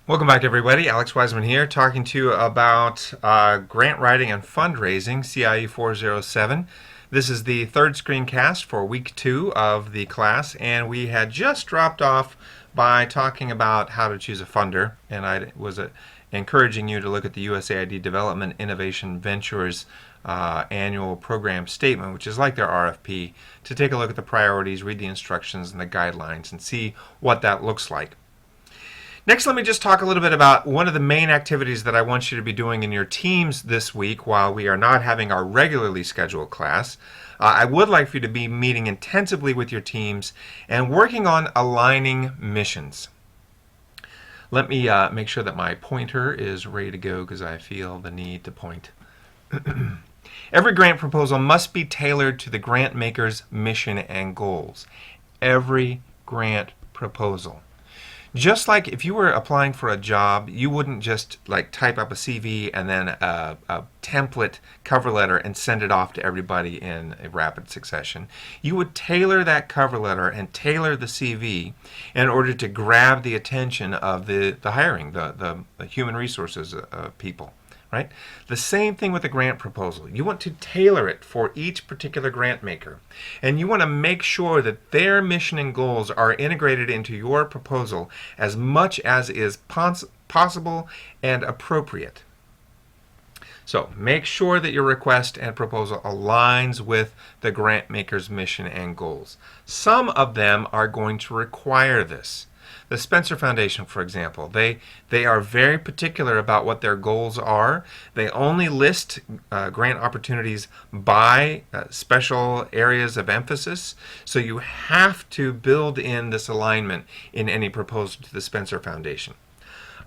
Welcome back, everybody. Alex Wiseman here, talking to you about grant writing and fundraising, CIE 407. This is the third screencast for week 2 of the class, and we had just dropped off by talking about how to choose a funder, and I was encouraging you to look at the USAID Development Innovation Ventures annual program statement, which is like their RFP, to take a look at the priorities, read the instructions and the guidelines, and see what that looks like. Next, let me just talk a little bit about one of the main activities that I want you to be doing in your teams this week while we are not having our regularly scheduled class. I would like for you to be meeting intensively with your teams and working on aligning missions. Let me make sure that my pointer is ready to go because I feel the need to point. Every grant proposal must be tailored to the grant maker's mission and goals. Every grant proposal. Just like if you were applying for a job, you wouldn't just like type up a CV and then a template cover letter and send it off to everybody in a rapid succession. You would tailor that cover letter and tailor the CV in order to grab the attention of the hiring, the human resources people. Right? The same thing with a grant proposal. You want to tailor it for each particular grant maker. And you want to make sure that their mission and goals are integrated into your proposal as much as is possible and appropriate. So make sure that your request and proposal aligns with the grant maker's mission and goals. Some of them are going to require this. The Spencer Foundation, for example, they are very particular about what their goals are. They only list grant opportunities by special areas of emphasis. So you have to build in this alignment in any proposal to the Spencer Foundation.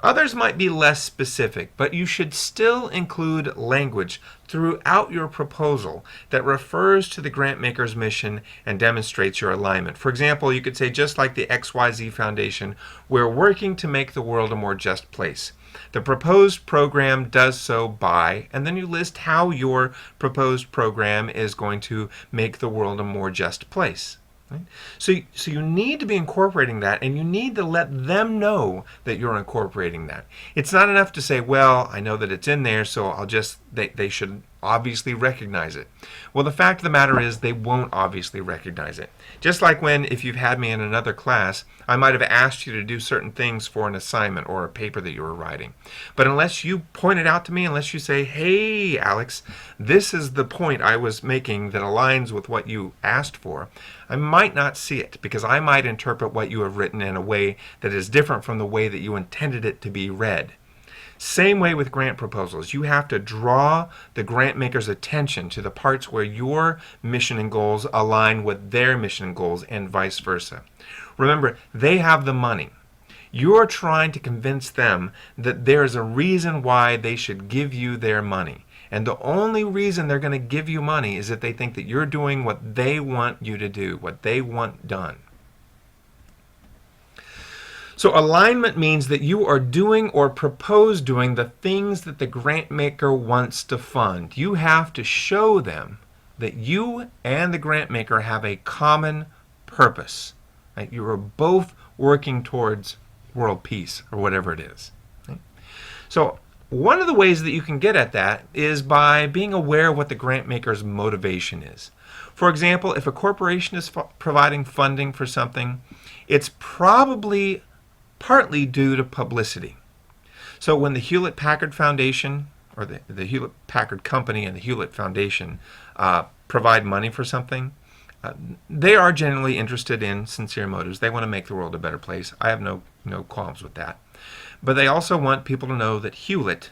Others might be less specific, but you should still include language throughout your proposal that refers to the grant maker's mission and demonstrates your alignment. For example, you could say, just like the XYZ Foundation, we're working to make the world a more just place. The proposed program does so by, and then you list how your proposed program is going to make the world a more just place. Right? So you need to be incorporating that, and you need to let them know that you're incorporating that. It's not enough to say, well, I know that it's in there, so they should obviously recognize it. Well, the fact of the matter is they won't obviously recognize it. Just like if you've had me in another class, I might have asked you to do certain things for an assignment or a paper that you were writing. But unless you point it out to me, unless you say, hey, Alex, this is the point I was making that aligns with what you asked for, I might not see it because I might interpret what you have written in a way that is different from the way that you intended it to be read. Same way with grant proposals. You have to draw the grant maker's attention to the parts where your mission and goals align with their mission and goals and vice versa. Remember, they have the money. You're trying to convince them that there is a reason why they should give you their money. And the only reason they're going to give you money is if they think that you're doing what they want you to do, what they want done. So alignment means that you are doing or propose doing the things that the grant maker wants to fund. You have to show them that you and the grant maker have a common purpose. Right? You are both working towards world peace or whatever it is. Right? So one of the ways that you can get at that is by being aware of what the grant maker's motivation is. For example, if a corporation is providing funding for something, it's probably partly due to publicity. So when the Hewlett-Packard Foundation, or the Hewlett-Packard Company and the Hewlett Foundation provide money for something, they are generally interested in sincere motives. They want to make the world a better place. I have no qualms with that. But they also want people to know that Hewlett,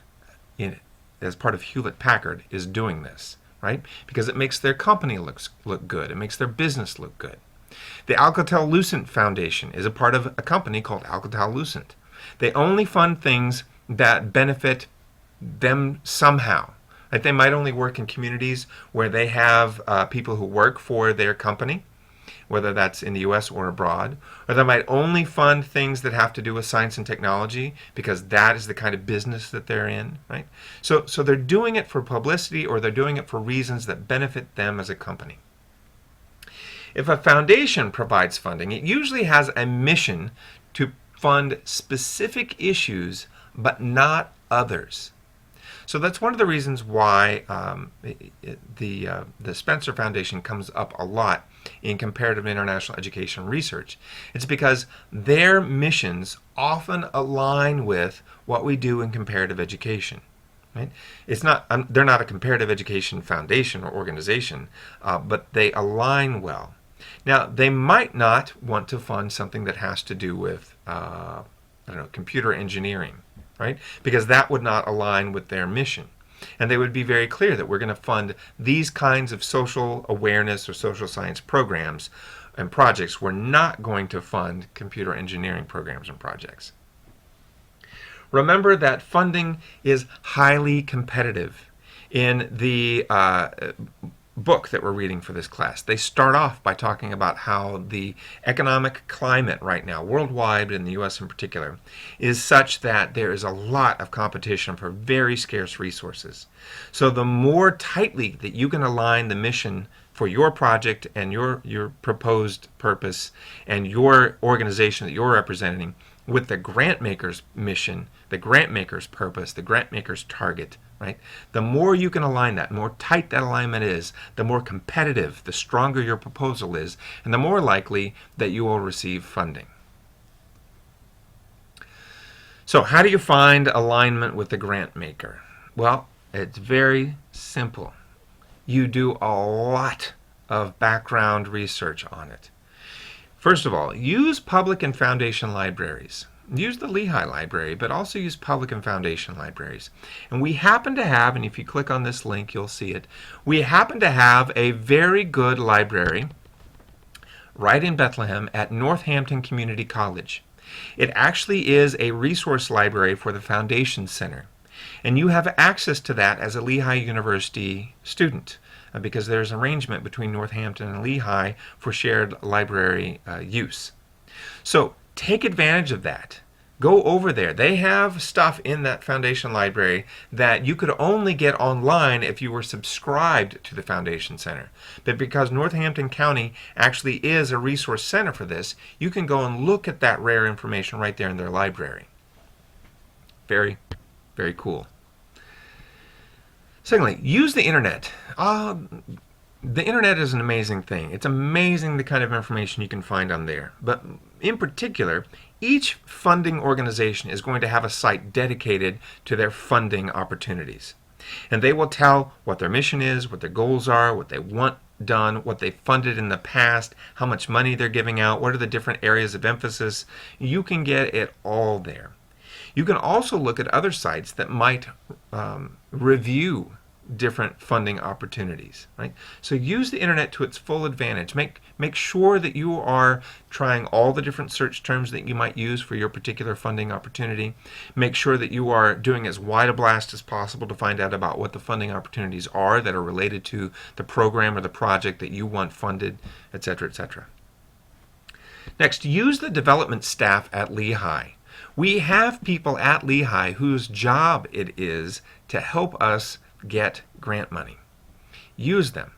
as part of Hewlett-Packard, is doing this, right? Because it makes their company look good. It makes their business look good. The Alcatel-Lucent Foundation is a part of a company called Alcatel-Lucent. They only fund things that benefit them somehow. Like they might only work in communities where they have people who work for their company, whether that's in the U.S. or abroad. Or they might only fund things that have to do with science and technology because that is the kind of business that they're in. Right? So they're doing it for publicity, or they're doing it for reasons that benefit them as a company. If a foundation provides funding, it usually has a mission to fund specific issues but not others. So that's one of the reasons why the Spencer Foundation comes up a lot in comparative international education research. It's because their missions often align with what we do in comparative education. Right? It's not they're not a comparative education foundation or organization, but they align well. Now, they might not want to fund something that has to do with computer engineering, right? Because that would not align with their mission. And they would be very clear that we're going to fund these kinds of social awareness or social science programs and projects. We're not going to fund computer engineering programs and projects. Remember that funding is highly competitive. In the book that we're reading for this class, they start off by talking about how the economic climate right now, worldwide, but in the U.S. in particular, is such that there is a lot of competition for very scarce resources. So the more tightly that you can align the mission for your project and your proposed purpose and your organization that you're representing with the grant maker's mission, the grant maker's purpose, the grant maker's target, right? The more you can align that, the more tight that alignment is, the more competitive, the stronger your proposal is, and the more likely that you will receive funding. So how do you find alignment with the grant maker? Well, it's very simple. You do a lot of background research on it. First of all, use public and foundation libraries. Use the Lehigh Library, but also use public and foundation libraries. And we happen to have, and if you click on this link, you'll see it, we happen to have a very good library right in Bethlehem at Northampton Community College. It actually is a resource library for the Foundation Center. And you have access to that as a Lehigh University student, because there's an arrangement between Northampton and Lehigh for shared library use. So take advantage of that. Go over there. They have stuff in that Foundation Library that you could only get online if you were subscribed to the Foundation Center. But because Northampton County actually is a resource center for this, you can go and look at that rare information right there in their library. Very, very cool. Secondly, use the internet. The internet is an amazing thing. It's amazing the kind of information you can find on there. But in particular, each funding organization is going to have a site dedicated to their funding opportunities. And they will tell what their mission is, what their goals are, what they want done, what they funded in the past, how much money they're giving out, what are the different areas of emphasis. You can get it all there. You can also look at other sites that might review different funding opportunities, right? So use the internet to its full advantage. Make sure that you are trying all the different search terms that you might use for your particular funding opportunity. Make sure that you are doing as wide a blast as possible to find out about what the funding opportunities are that are related to the program or the project that you want funded, etc., etc. Next, use the development staff at Lehigh. We have people at Lehigh whose job it is to help us get grant money. Use them.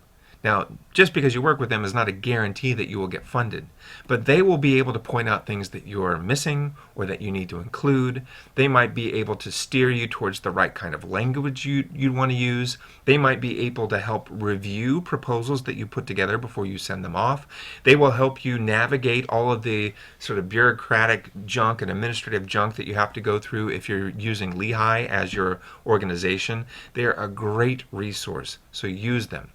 Now, just because you work with them is not a guarantee that you will get funded, but they will be able to point out things that you are missing or that you need to include. They might be able to steer you towards the right kind of language you'd want to use. They might be able to help review proposals that you put together before you send them off. They will help you navigate all of the sort of bureaucratic junk and administrative junk that you have to go through if you're using Lehigh as your organization. They're a great resource, so use them.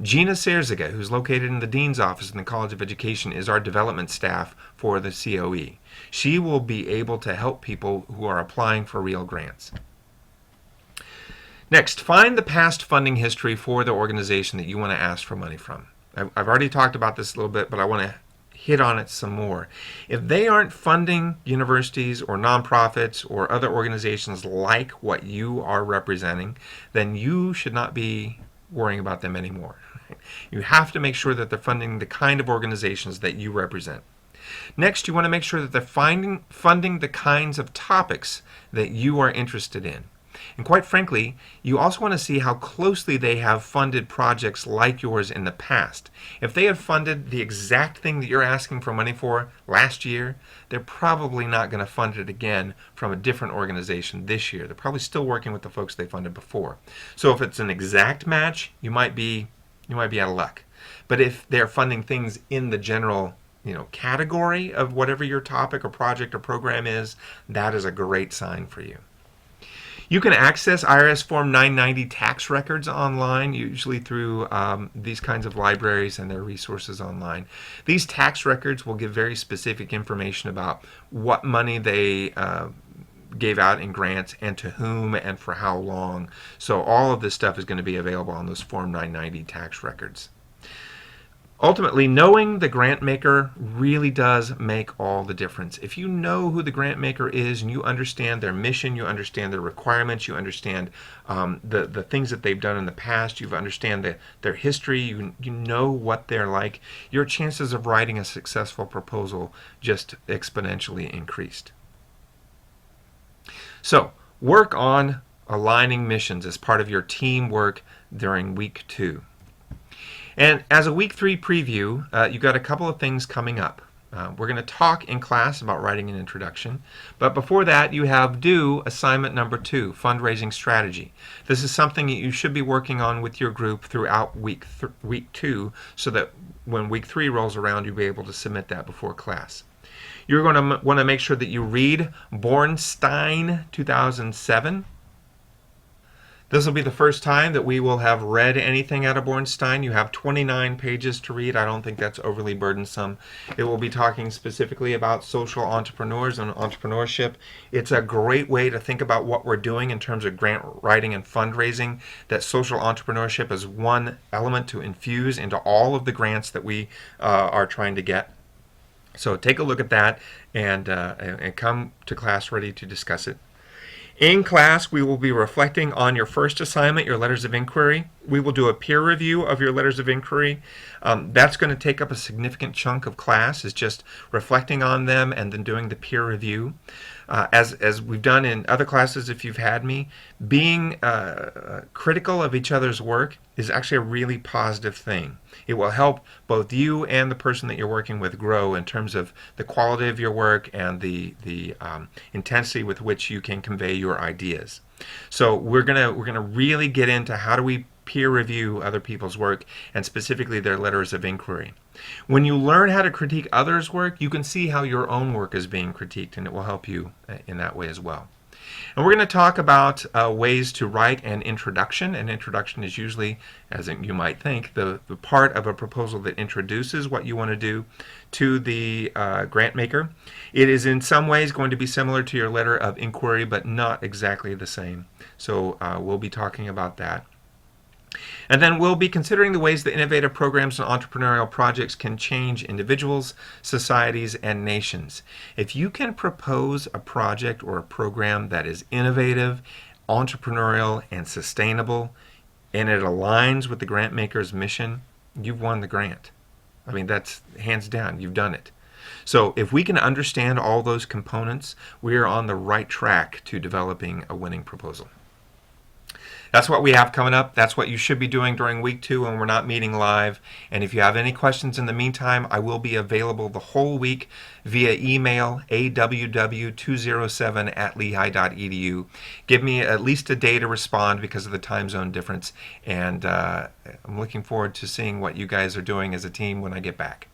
Gina Serziga, who's located in the Dean's office in the College of Education, is our development staff for the COE. She will be able to help people who are applying for real grants. Next, find the past funding history for the organization that you want to ask for money from. I've already talked about this a little bit, but I want to hit on it some more. If they aren't funding universities or nonprofits or other organizations like what you are representing, then you should not be worrying about them anymore. You have to make sure that they're funding the kind of organizations that you represent. Next, you want to make sure that they're funding the kinds of topics that you are interested in. And quite frankly, you also want to see how closely they have funded projects like yours in the past. If they have funded the exact thing that you're asking for money for last year, they're probably not going to fund it again from a different organization this year. They're probably still working with the folks they funded before. So if it's an exact match, you might be out of luck. But if they're funding things in the general category of whatever your topic or project or program is, that is a great sign for you. You can access IRS Form 990 tax records online, usually through these kinds of libraries and their resources online. These tax records will give very specific information about what money they gave out in grants and to whom and for how long. So all of this stuff is going to be available on those Form 990 tax records. Ultimately, knowing the grant maker really does make all the difference. If you know who the grant maker is and you understand their mission, you understand their requirements, you understand the things that they've done in the past, you understand their history, you know what they're like, your chances of writing a successful proposal just exponentially increased. So, work on aligning missions as part of your teamwork during week 2. And as a week 3 preview, you've got a couple of things coming up. We're going to talk in class about writing an introduction. But before that, you have due assignment number 2, fundraising strategy. This is something that you should be working on with your group throughout week 2 so that when week 3 rolls around, you'll be able to submit that before class. You're going to want to make sure that you read Bornstein 2007. This will be the first time that we will have read anything out of Bornstein. You have 29 pages to read. I don't think that's overly burdensome. It will be talking specifically about social entrepreneurs and entrepreneurship. It's a great way to think about what we're doing in terms of grant writing and fundraising, that social entrepreneurship is one element to infuse into all of the grants that we are trying to get. So take a look at that and come to class ready to discuss it. In class, we will be reflecting on your first assignment, your letters of inquiry. We will do a peer review of your letters of inquiry. That's going to take up a significant chunk of class, is just reflecting on them and then doing the peer review. As we've done in other classes, if you've had me, being critical of each other's work is actually a really positive thing. It will help both you and the person that you're working with grow in terms of the quality of your work and the intensity with which you can convey your ideas. So we're gonna really get into how do we peer review other people's work, and specifically their letters of inquiry. When you learn how to critique others' work, you can see how your own work is being critiqued, and it will help you in that way as well. And we're going to talk about ways to write an introduction. An introduction is usually, as you might think, the part of a proposal that introduces what you want to do to the grant maker. It is in some ways going to be similar to your letter of inquiry, but not exactly the same. So we'll be talking about that. And then we'll be considering the ways that innovative programs and entrepreneurial projects can change individuals, societies, and nations. If you can propose a project or a program that is innovative, entrepreneurial, and sustainable, and it aligns with the grant maker's mission, you've won the grant. I mean, that's hands down, you've done it. So if we can understand all those components, we are on the right track to developing a winning proposal. That's what we have coming up. That's what you should be doing during week 2 when we're not meeting live. And if you have any questions in the meantime, I will be available the whole week via email, aww207@lehigh.edu. Give me at least a day to respond because of the time zone difference. And I'm looking forward to seeing what you guys are doing as a team when I get back.